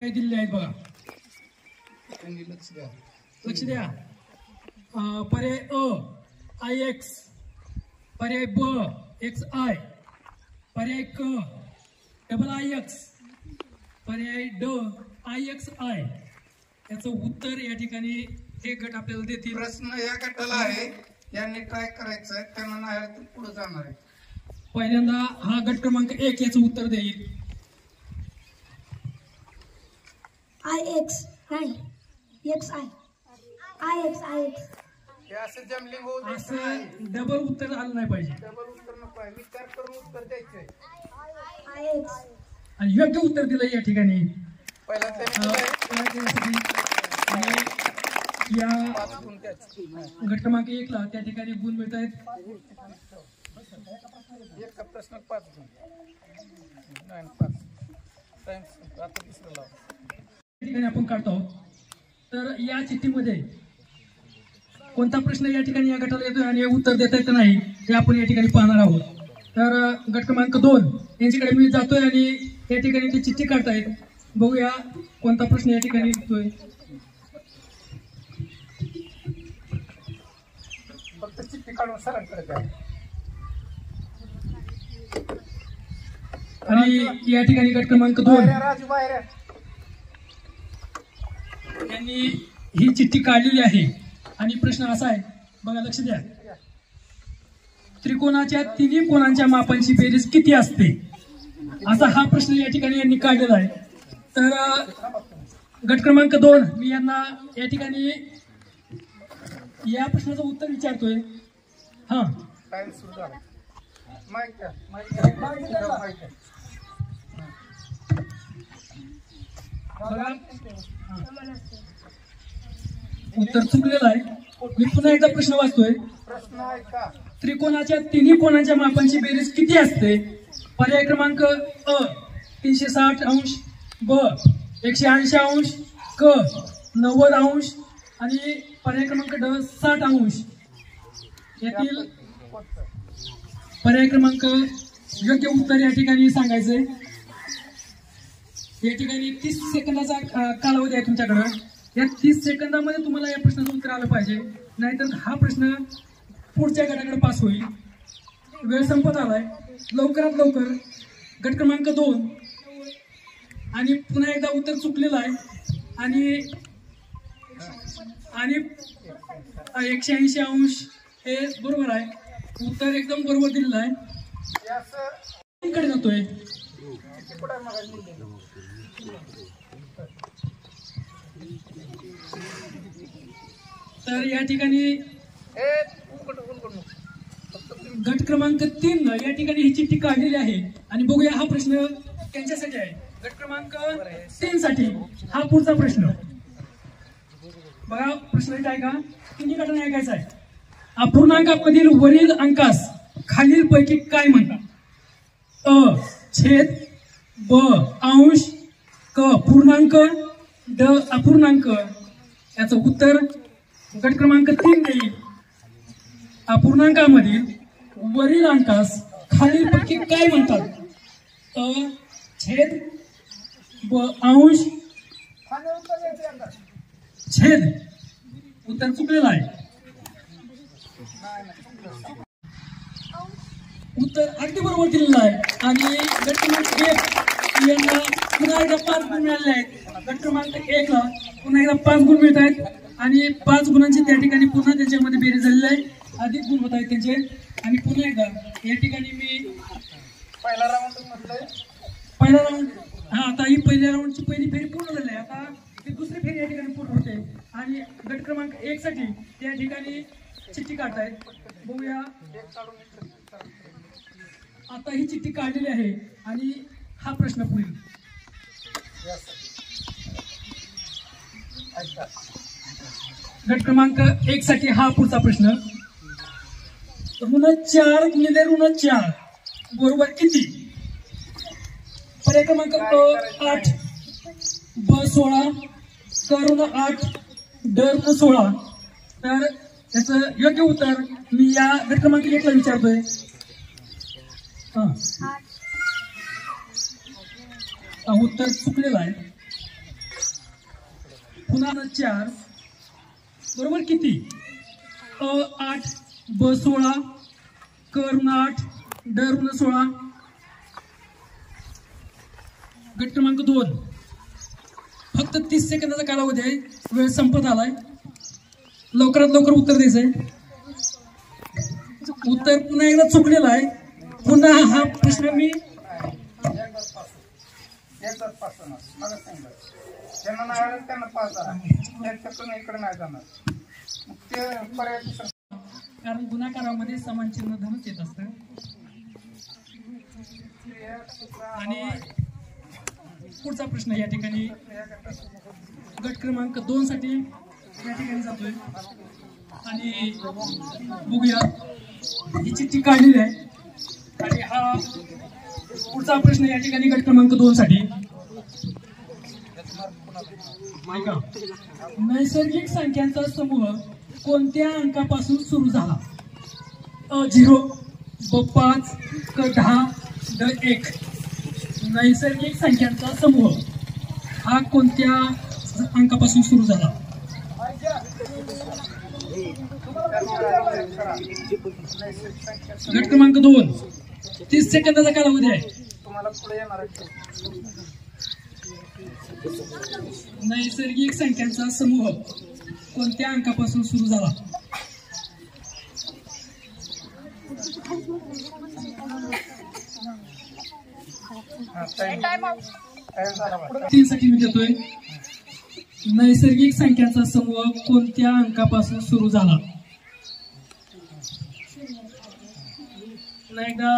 काय दिलेले आहेत बघा, लक्ष द्या. पर्याय अ आय एक्स, पर्याय ब एक्स आय, पर्याय क डबल आय एक्स, पर्याय ड आय एक्स आय. याचं उत्तर या ठिकाणी हे गट आपल्याला देतील. प्रश्न या गटाला आहे, यांनी ट्राय करायचं, त्यांना नाही आलं तर पुढे जाणार आहे. पहिल्यांदा हा गट क्रमांक 1 याचं उत्तर देईल. आय एक्स नाही, X I, I x, I x. हे असं जमलिंग होऊ द्यायचं असं नाही. डबल उत्तर आलं नाही पाहिजे. डबल उत्तर नको आहे, विचार करून उत्तर द्यायचंय. I x. आणि योग्य उत्तर दिलं या ठिकाणी. पहिला त्यांनी या 5 गुण त्याचे. गट क्रमांक 1 ला त्या ठिकाणी गुण मिळत आहेत. एका प्रश्नात 5 गुण. नाही 5. सायन्स आता दुसरं लाव. या ठिकाणी आपण काढतो आहोत. तर या चिठ्ठीमध्ये कोणता प्रश्न या ठिकाणी या गटाला येतोय आणि उत्तर देता येत नाही हे आपण या ठिकाणी पाहणार आहोत. तर गट क्रमांक 2 यांच्याकडे मी जातोय आणि या ठिकाणी ती चिठ्ठी काढतायत. बघूया कोणता प्रश्न या ठिकाणी येतोय. फक्त चिठ्ठी काढून सरांकडे द्या. आणि या ठिकाणी गट क्रमांक 2 राजू बाहेर यांनी ही चिठ्ठी काढलेली आहे आणि प्रश्न असा आहे बघा, लक्ष द्या. त्रिकोणाच्या तिन्ही कोणांच्या मापांची बेरीज किती असते, असा हा प्रश्न या ठिकाणी यांनी काढलेला आहे. तर गट क्रमांक 2 मी यांना या ठिकाणी या प्रश्नाचं उत्तर विचारतोय. हा टाइम सुरू झाला. माईक द्या, माईक द्या, माईक द्या. बघा, उत्तर चुकलेलं आहे. मी पुन्हा एकदा प्रश्न वाचतोय. प्रश्न ऐका. त्रिकोणाच्या तिन्ही कोणांच्या मापांची बेरीज किती असते. पर्याय क्रमांक अ 360 अंश, ब 180 अंश, क 90 अंश आणि पर्याय क्रमांक ड 60 अंश. यातील पर्याय क्रमांक योग्य उत्तर या ठिकाणी सांगायचंय. या ठिकाणी 30 सेकंदाचा कालावधी आहे तुमच्याकडं. या 30 सेकंदामध्ये तुम्हाला या प्रश्नाचं उत्तर आलं पाहिजे, नाहीतर हा प्रश्न पुढच्या गटाकडे पास होईल. वेळ संपत आलाय. लवकरात लवकर गट क्रमांक 2 आणि पुन्हा एकदा उत्तर चुकलेलं आहे आणि 180 अंश हे बरोबर आहे. उत्तर एकदम बरोबर दिलेलं आहे. कडे जातोय. तर या ठिकाणी गट क्रमांक 3 या ठिकाणी ही चिठ्ठी काढलेली आहे आणि बघूया हा प्रश्न त्यांच्यासाठी आहे. गट क्रमांक 3 साठी हा पुढचा प्रश्न बघा. प्रश्न काय का तिन्ही गटाने ऐकायचा आहे. अपूर्णांकामधील वरील अंकास खालील पैकी काय म्हणतात. अ छेद, ब अंश, क पूर्णांक, ड अपूर्णांक. याचं उत्तर गट क्रमांक 3 देईल. अपूर्णांकामधील वरील अंकास खालील पैकी काय म्हणतात. अ छेद, ब अंश, छेद. उत्तर चुकलेलं आहे. उत्तर अगदी बरोबर दिलेलं आहे आणि गट क्रमांक 1 यांना पुन्हा एकदा 5 गुण मिळाले आहेत. गट क्रमांक 1 ला पुन्हा एकदा 5 गुण मिळत आहेत आणि 5 गुणांची त्या ठिकाणी पुन्हा त्याच्यामध्ये बेरीज झालेली आहे. अधिक गुण होत आहेत त्यांचे. आणि पुन्हा एकदा या ठिकाणी मी पहिला राऊंड म्हटलंय. पहिला राऊंड आता ही पहिल्या राऊंडची पहिली फेरी पूर्ण झाली आहे. आता ही दुसरी फेरी या ठिकाणी पूर्ण होते आणि गट क्रमांक 1 साठी त्या ठिकाणी चिठ्ठी काढतायत. बघूया. आता ही चिठ्ठी काढलेली आहे आणि हा प्रश्न पुढील. गट क्रमांक 1 साठी हा पुढचा प्रश्न. ऋण 4 गुणिले ऋण 4 बरोबर किती. पर्याय क्रमांक अ 8, ब 16, क ऋण 8, ड ऋण 16. तर याचं योग्य उत्तर मी या गट क्रमांक 1 ला विचारतोय. उत्तर चुकलेलं आहे. पुन्हा 4 बरोबर किती? अ 8 ब 16 क ऋण 8 ड ऋण 16. गट क्रमांक 2 फक्त 30 सेकंदाचा कालावधी आहे, वेळ संपत आलाय. लवकरात लवकर उत्तर द्यायचंय. उत्तर पुन्हा एकदा चुकलेलं आहे. पुन्हा हा प्रश्न मी एकदाच पास होणार. मला सांगितलं त्यांना नाही आलं त्यांना पास झाला, त्यांच्याकडून इकडे नाही जाणार. मग ते पर्याय दुसरा. कारण गुणाकारामध्ये समान चिन्ह धनच येत असतं. आणि पुढचा प्रश्न या ठिकाणी गट क्रमांक 2 साठी या ठिकाणी जातोय. आणि बघूया, ही चिठ्ठी काढलेली आहे. आणि हा पुढचा प्रश्न या ठिकाणी गट क्रमांक 2 साठी. ऐका, नैसर्गिक संख्यांचा समूह कोणत्या अंकापासून सुरू झाला? अ 0 ब 5 क 10 ड 1. नैसर्गिक संख्यांचा समूह हा कोणत्या अंकापासून सुरू झाला? गट क्रमांक 2 30 सेकंदाचा कालावधी आहे. तुम्हाला पुढे येणार आहे. नैसर्गिक संख्यांचा समूह कोणत्या अंकापासून सुरू झाला? टाइम झाला. 3 साठी मी देतोय. नैसर्गिक संख्यांचा समूह कोणत्या अंकापासून सुरू झाला? पुन्हा एकदा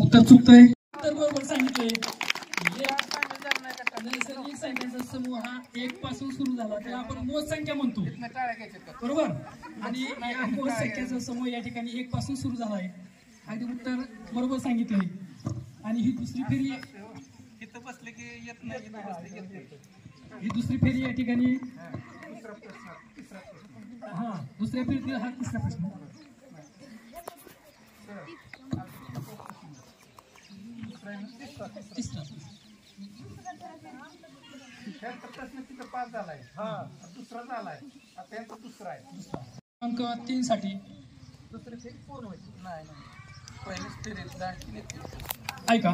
उत्तर चुकतंय. उत्तर बरोबर सांगितलंय. नैसर्गिक संख्यांचा समूह हा 1 पासून सुरू झाला, त्याला आपण मोज संख्या म्हणतो, बरोबर. आणि या मोज संख्येचा समूह या ठिकाणी 1 पासून सुरू झाला आहे. आणि उत्तर बरोबर सांगितलंय. आणि ही दुसरी फेरी, इथं बसले की येत नाही, इथं बसले की येत. ही दुसरी फेरी या ठिकाणी. हा, दुसऱ्या फेरीतील हा तिसरा प्रश्न. तिसरा प्रश्न तिथं पास झालाय, दुसरा झालाय, आता यांचा दुसरा आहे. अंक 3 साठी. दुसरी फेरी पूर्ण व्हायची नाही. पहिलीच फेरी ऐका,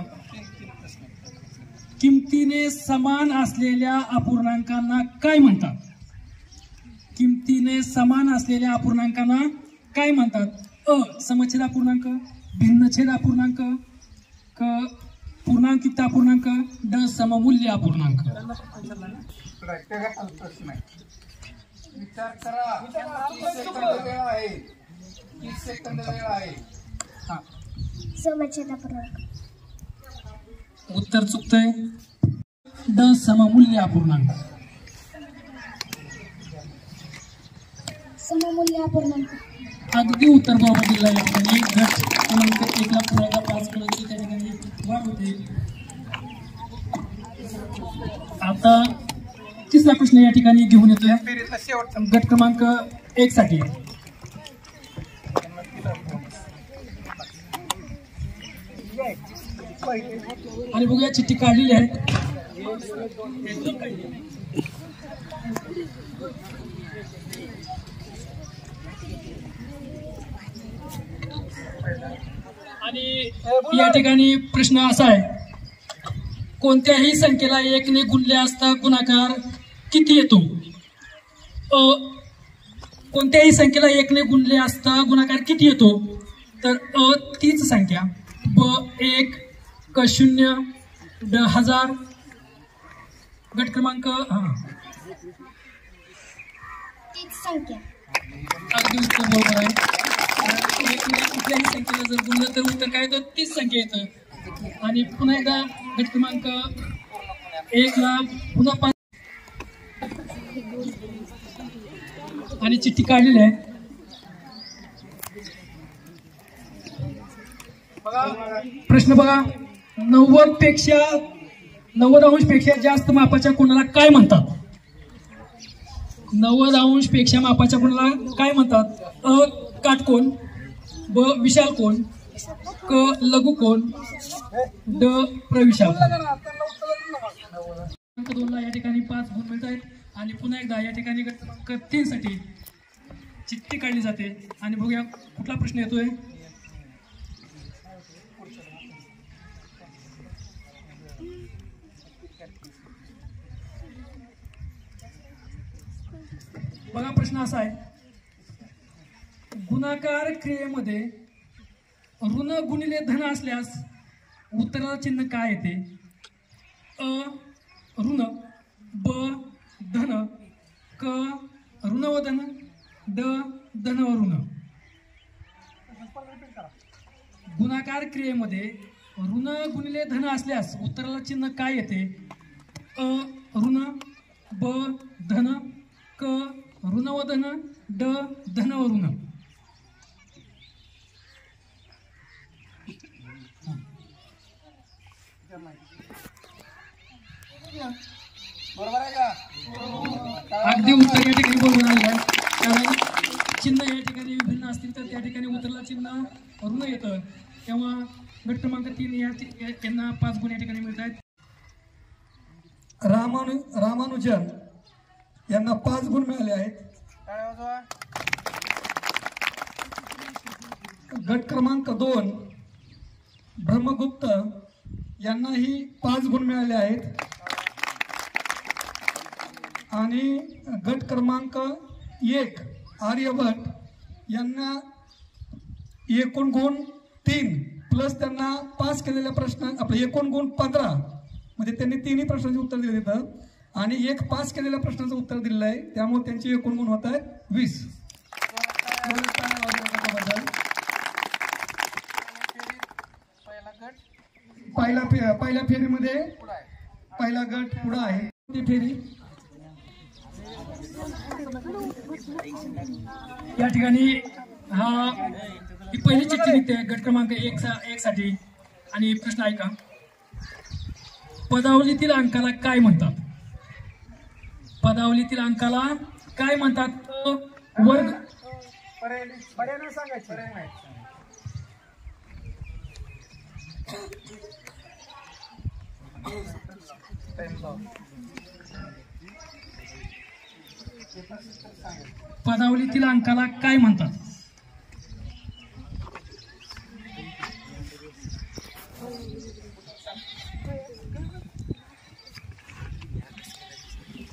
किमतीने समान असलेल्या अपूर्णांकांना काय म्हणतात? किमतीने समान असलेल्या अपूर्णांकांना काय म्हणतात? अ समछेद अपूर्णांक, भिन्नछेद अपूर्णांक, क पूर्णांकित अपूर्णांक, ड सममूल्य अपूर्णांक. प्रश्न आहे, विचार करा. 30 सेकंद वेळ आहे. 30 सेकंद वेळ आहे. हा, समछेद अपूर्णांक. उत्तर चुकतंय. ड सममूल्य अपूर्णांक. सममूल्य अपूर्णांक. अगदी उत्तर बरोबर दिलं आहे. आणि गट क्रमांक 1 ला पुन्हा 5 कडची त्या ठिकाणी वाढ होते. आता तिसरा प्रश्न या ठिकाणी घेऊन येतोय फेरीतला शेवटचा. गट क्रमांक 1 साठी. आणि बघूया, चिठ्ठी काढलेली आहे. आणि या ठिकाणी प्रश्न असा आहे, कोणत्याही संख्येला 1 ने गुणले असता गुणाकार किती येतो? अ कोणत्याही संख्येला 1 ने गुणले असता गुणाकार किती येतो? तर अ तीच संख्या, ब 1, क 0, ड 1000. गट क्रमांक तीच संख्या. अगदी उत्तर बरोबर आहे. कुठल्याही संख्येला जर गुणलं तर उत्तर काय येतं? तीच संख्या येतं. आणि पुन्हा एकदा गट क्रमांक 1 ला पुन्हा 5 आणि चिठ्ठी काढलेली आहे. प्रश्न बघा, 90 अंश पेक्षा जास्त मापाच्या कोणाला काय म्हणतात? 90 अंश पेक्षा मापाच्या कोणाला काय म्हणतात? अ काटकोन, ब विशाल कोन, क लघुकोन, ड प्रविशाल कोन. 2 ला या ठिकाणी 5 गुण मिळत आहेत. आणि पुन्हा एकदा या ठिकाणी गट क्रमांक 3 साठी चिठ्ठी काढली जाते आणि बघूया कुठला प्रश्न येतोय. बघा प्रश्न असा आहे, गुणाकार क्रियेमध्ये ऋण गुणिले धन असल्यास उत्तराला चिन्ह काय येते? अ ऋण, ब धन, क ऋण व धन, ड धन व ऋण. गुणाकार क्रियेमध्ये ऋण गुणिले धन असल्यास उत्तराला चिन्ह काय येते? अ ऋण, ब धन, क ऋण व धन, ड धन व ऋण. बरोबर आहे का? अगदी उत्तर या ठिकाणी बरोबर आलेलं आहे. कारण चिन्ह या ठिकाणी भिन्न असतील तर त्या ठिकाणी उत्तराला चिन्ह ऋण येतं. तेव्हा गट क्रमांक 3 यांना 5 गुण या ठिकाणी मिळत आहेत. रामानुजन यांना 5 गुण मिळाले आहेत. गट क्रमांक 2 ब्रह्मगुप्त यांनाही 5 गुण मिळाले आहेत. आणि गट क्रमांक 1 आर्यभट यांना एकूण गुण 3 प्लस त्यांना पास केलेल्या प्रश्न आपले एकूण गुण 15 म्हणजे त्यांनी 3ही प्रश्नाचे उत्तर दिले तिथं आणि एक पास केलेल्या प्रश्नाचं उत्तर दिलेलं आहे. त्यामुळे त्यांचे एकूण गुण होत आहेत 20. पहिल्या फेरीमध्ये पहिला गट पुढे आहे. ती फेरी या ठिकाणी ही पहिली चिठ्ठी निघते गट क्रमांक 1 साठी. आणि प्रश्न ऐका, पदावलीतील अंकाला काय म्हणतात? पदावलीतील अंकाला काय म्हणतात? वर्ग पर्याय सांगायचं. पर्याय नाही. पदावलीतील अंकाला काय म्हणतात?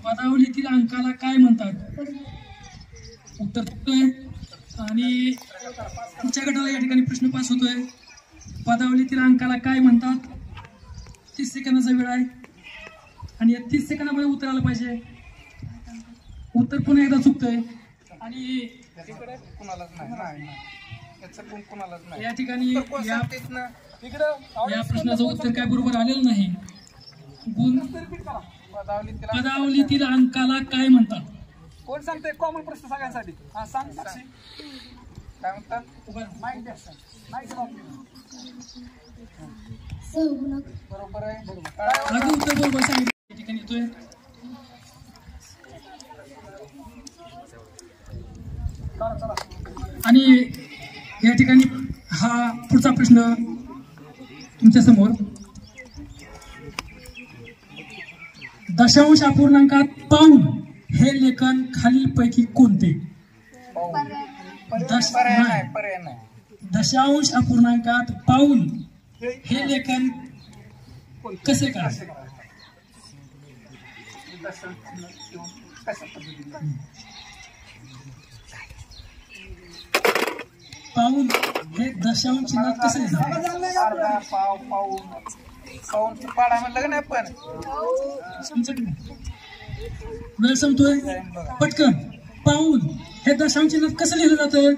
पदावलीतील अंकाला काय म्हणतात? उत्तर चुकतोय. आणि पुढच्या गटाला या ठिकाणी प्रश्न पास होतोय. पदावलीतील अंकाला काय म्हणतात? 30 सेकंदाचा वेळ आहे आणि या 30 सेकंदामध्ये उत्तर आलं पाहिजे. उत्तर पुन्हा एकदा चुकतोय. आणि कुणालाच नाही. या ठिकाणी या प्रश्नाचं उत्तर काय बरोबर आलेलं नाही. पदावलीतील अंकाला काय म्हणतात? कोण सांगतोय? कॉमन प्रश्न सगळ्यांसाठी. हा सांग साक्षी. काय म्हणतात? बरोबर आहे. उत्तर बरोबर सांगितलं या ठिकाणी येतोय. आणि या ठिकाणी हा पुढचा प्रश्न तुमच्या समोर. दशांश अपूर्णांकात पाऊन हे लेखन खालीलपैकी कोणते? पर्याय नाही. दशांश अपूर्णांकात पाऊन हे लेखन कसे करायचे? पाऊन हे दशांश चिन्हात कसे लिहितात? पाऊन पाडा म्हणलं नाही पण वेळ संपतोय. पटकन पाऊन हे दशांश चिन्हात कसं लिहिलं जातं?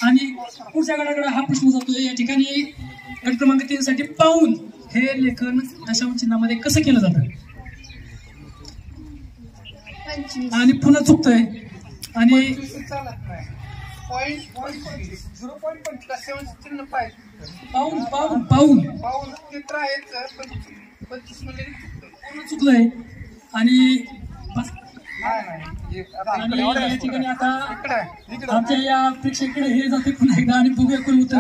आणि पुढच्या गटाकडे हा प्रश्न जातोय. या ठिकाणी गट क्रमांक 3 साठी पाऊन हे लेखन दशांश चिन्हामध्ये कसं केलं जातं? आणि पुन्हा चुकतोय. आणि पाऊन पाऊन पाऊन चुकलंय. आणि या ठिकाणी आता आमच्या या प्रेक्षकाकडे हे जाते पुन्हा एकदा आणि बघूया कोण उत्तर.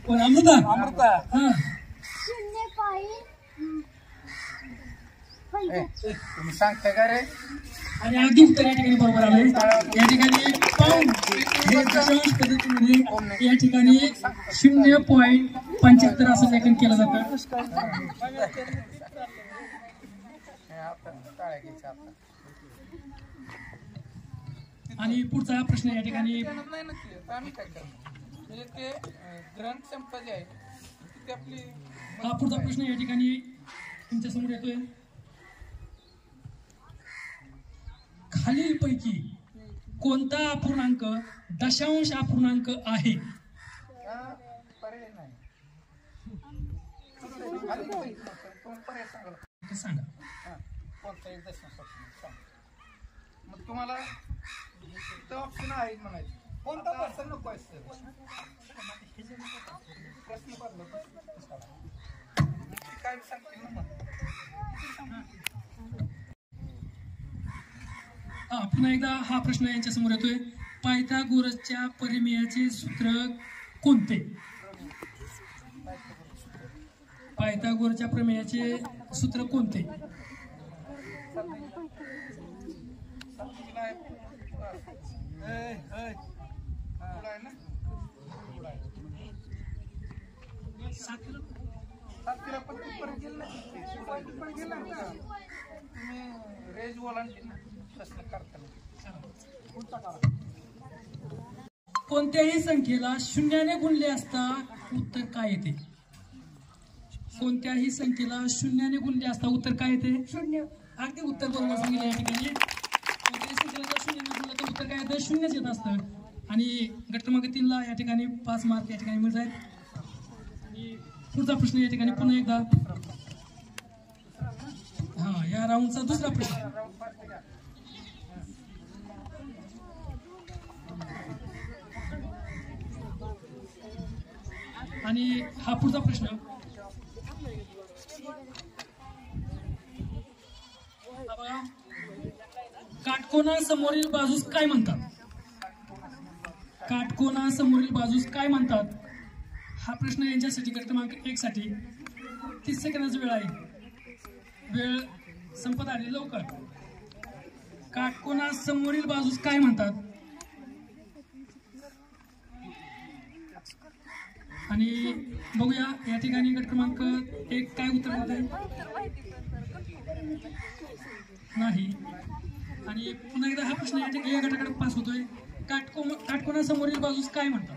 कोण? अमृता. हा तुम्ही सांगताय का रे? आणि अगदी उत्तर या ठिकाणी बरोबर आलंय. या ठिकाणी पाऊंड हे दशांश पद्धतीमध्ये या ठिकाणी 0.75 असं लेखन केलं जातं. आणि पुढचा प्रश्न या ठिकाणी नाही नक्की आम्ही काय करणार म्हणजे ते ग्रंथ क्षमता जी आहे ती आपली. हा पुढचा प्रश्न या ठिकाणी तुमच्या समोर येतोय. खालीलपैकी कोणता अपूर्णांक दशांश अपूर्णांक आहे? पर्याय नाही. पर्याय सांगा. सांगा. कोणता एक दशांश सांगा. मग तुम्हाला ऑप्शन आहे म्हणायचं. कोणता पर्सन नको आहे प्रश्न पडलो काय सांगतील ना. पुन्हा एकदा हा प्रश्न यांच्या समोर येतोय. पायथागोरसच्या परिमेयाचे सूत्र कोणते? पायथागोरसच्या प्रमेयाचे सूत्र कोणते? रेज ओलांडली ना प्रश्न करताना. कोणत्याही संख्येला शून्याने गुणले असता उत्तर काय येते? कोणत्याही संख्येला शून्याने गुणले असता उत्तर काय येते? 0. अगदी उत्तर बरोबर सांगितलं या ठिकाणी. कोणत्याही संख्येला जर शून्याने गुणलं तर उत्तर काय येतं? 0च येत असतं. आणि गट क्रमांक 3ला या ठिकाणी 5 मार्क या ठिकाणी मिळत आहेत. आणि पुढचा प्रश्न या ठिकाणी पुन्हा एकदा या राऊंडचा दुसरा प्रश्न. आणि हा पुढचा प्रश्न. काटकोनासमोरील बाजूस काय म्हणतात? काटकोनासमोरील बाजूस काय म्हणतात? हा प्रश्न यांच्यासाठी गट क्रमांक 1 साठी 30 सेकंदाचा वेळ आहे. वेळ संपत आली लवकर. काटकोनासमोरील बाजूस काय म्हणतात? आणि बघूया या ठिकाणी गट क्रमांक 1 काय उत्तर होत आहे? नाही. आणि पुन्हा एकदा हा प्रश्न या ठिकाणी या गटाकडे पास होतोय. काटकोनासमोरील बाजूस काय म्हणतात?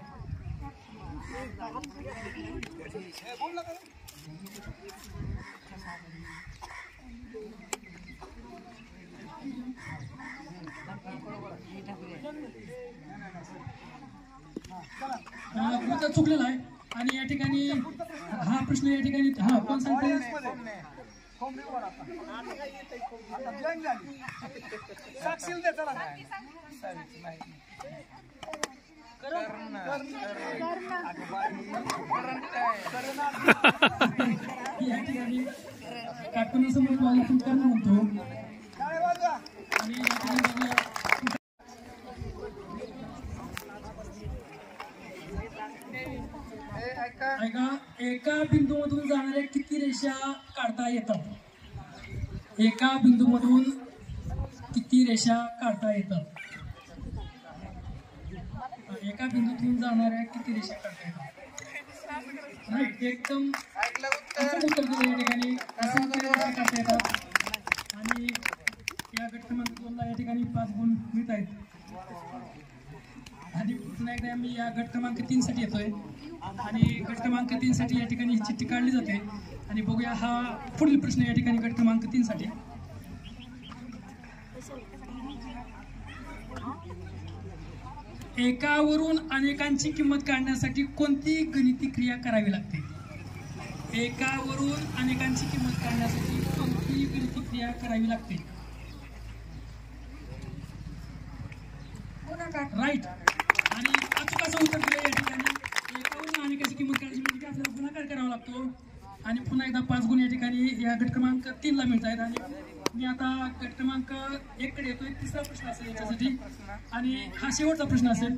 उत्तर चुकलेला आहे. आणि या ठिकाणी हा प्रश्न या ठिकाणी कोण सांगतो? या ठिकाणी काटकोनासमोर बाजू आपण कर्ण म्हणतो. आणि ऐका, एका बिंदूमधून जाणाऱ्या किती रेषा काढता येतात? एका बिंदूमधून किती रेषा काढता येतात? एका बिंदूतून जाणाऱ्या किती रेषा काढता येतात? राईट. एकदम उत्तर दिलं या ठिकाणी. असंख्य रेषा काढता येतात. आणि या गट क्रमांक 2ला या ठिकाणी 5 गुण मिळत आहेत. आणि पुन्हा एकदा मी या गट क्रमांक 3 साठी येतोय. आणि गट क्रमांक 3 साठी या ठिकाणी चिठ्ठी काढली जाते. आणि बघूया हा पुढील प्रश्न या ठिकाणी गट क्रमांक 3 साठी. एकावरून अनेकांची किंमत काढण्यासाठी कोणती गणिती क्रिया करावी लागते? एकावरून अनेकांची किंमत काढण्यासाठी कोणती गणिती क्रिया करावी लागते? राईट. आणि अचूक असं उत्तर दिलं या ठिकाणी. एकावरून अनेकांची किंमत काढायची म्हणजे आपल्याला गुणाकार करावा लागतो. आणि पुन्हा एकदा 5 गुण या ठिकाणी या गट क्रमांक 3ला मिळत आहेत. आणि मी आता गट क्रमांक 1 कडे येतोय. तिसरा प्रश्न असेल याच्यासाठी. आणि हा शेवटचा प्रश्न असेल.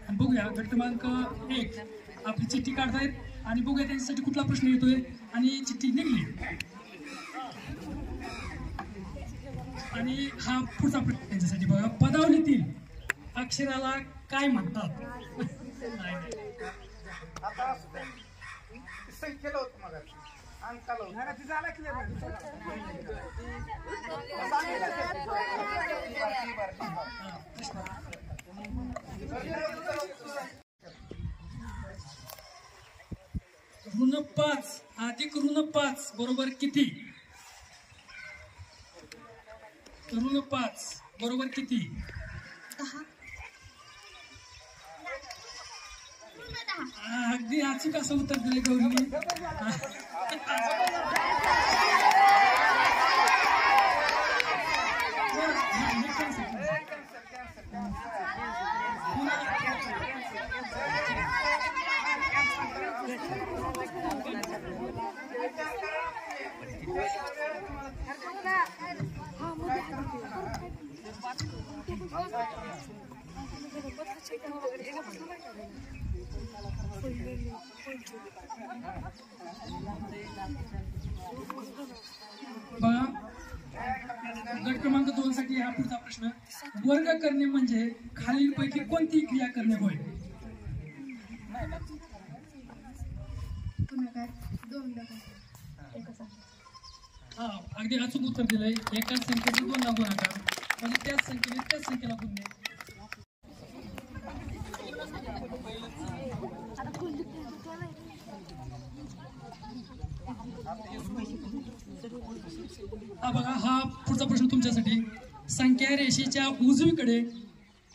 आणि बघूया गट क्रमांक 1 आपली चिठ्ठी काढतायत. आणि बघूया त्यांच्यासाठी कुठला प्रश्न येतोय. आणि चिठ्ठी निघली. आणि हा पुढचा प्रश्न त्यांच्यासाठी बघा, पदावलीतील अक्षराला काय म्हणतात? आता असं ते संख्येला होतं मग अंकाला ऋण 5 अधिक ऋण 5 बरोबर किती? ऋण 5 बरोबर किती? 10. अगदी अचूक असं उत्तर दिले गौरीने. बघा, गट क्रमांक 2 साठी हा पुढचा प्रश्न, वर्ग करणे म्हणजे खालीलपैकी कोणती क्रिया करणे होय? हा, अगदी अचूक उत्तर दिलंय. एकाच संख्येचे 2 गुणाकार म्हणजे त्याच संख्येने त्याच संख्येला गुणणे. हा बघा, हा पुढचा प्रश्न तुमच्यासाठी, संख्या रेषेच्या उजवीकडे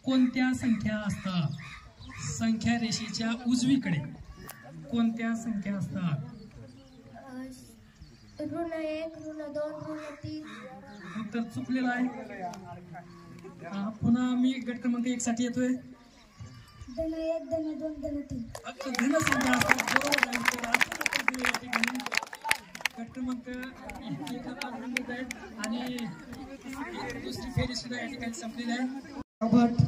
कोणत्या संख्या असतात? संख्या रेषेच्या उजवीकडे कोणत्या संख्या असतात? ऋण 1, ऋण 2, ऋण 3. उत्तर चुकलेलं आहे. पुन्हा मी गट क्रमांक 1 साठी येतोय. धन 1, धन 2, धन 3. धन संख्या असतात. बरोबर आहे. तर अचूक उत्तर दिले या ठिकाणी. गट क्रमांक 1 आहेत आणि दुसरी फेरी सुद्धा या ठिकाणी संपलेली आहे. भट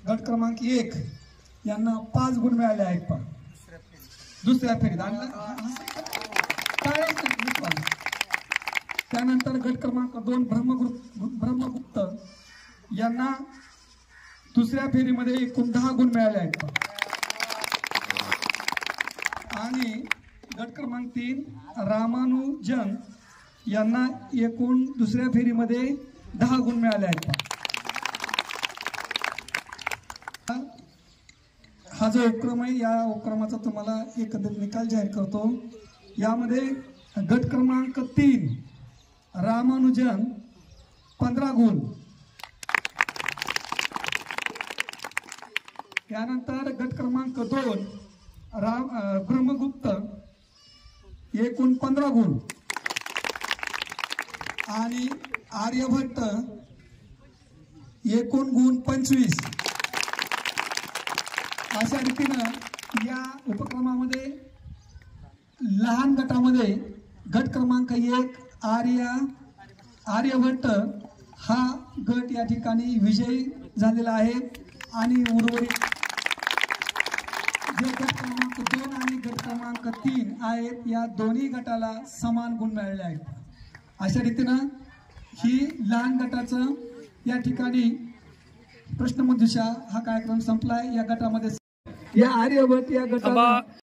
गट क्रमांक 1 यांना 5 गुण मिळाले आहेत. पण दुसऱ्या फेरीत त्यानंतर गट क्रमांक 2 ब्रह्मगुप्त यांना दुसऱ्या फेरीमध्ये एकूण 10 गुण मिळाले आहेत. आणि गट क्रमांक 3 रामानुजन यांना एकूण दुसऱ्या फेरीमध्ये 10 गुण मिळाले आहेत. हा जो उपक्रम आहे, या उपक्रमाचा तुम्हाला एकंदरीत निकाल जाहीर करतो. यामध्ये गट क्रमांक 3 रामानुजन 15 गुण, त्यानंतर गट क्रमांक 2 ब्रह्मगुप्त एकूण 15 गुण आणि आर्यभट्ट एकूण गुण 25. अशा रीतीनं या उपक्रमामध्ये लहान गटामध्ये गट क्रमांक 1 आर्यभट्ट हा गट या ठिकाणी विजयी झालेला आहे आणि उर्वरित जे गट क्रमांक 2 आणि गट क्रमांक 3 आहेत या दोन्ही गटाला समान गुण मिळाले आहेत. अशा रीतीनं ही लहान गटाचं या ठिकाणी प्रश्नमंजुषा हा कार्यक्रम संपलाय. या गटामध्ये या आर्यभट्ट या गटाला